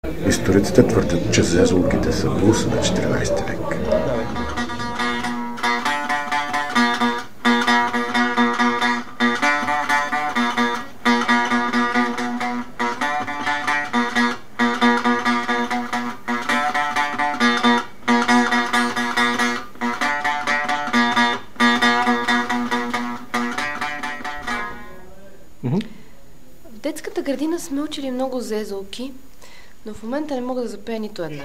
Историците твърдят, че зезулките са булса на 14 век. В детската градина сме учили много зезулки, но в момента не мога да запея нито една.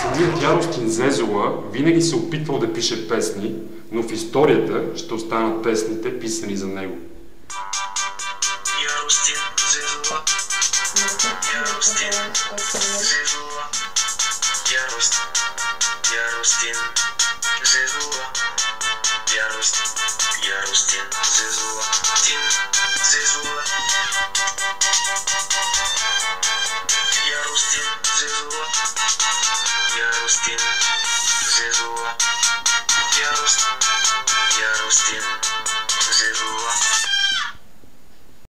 Самият Яростин Зезула винаги се опитвал да пише песни, но в историята ще останат песните, писани за него. Яростин Зезула, Яростин Зезула, Яростин Зезула, Яростин Зезула, Тин Зезула, Яростин Зезула, Яростин Зезула.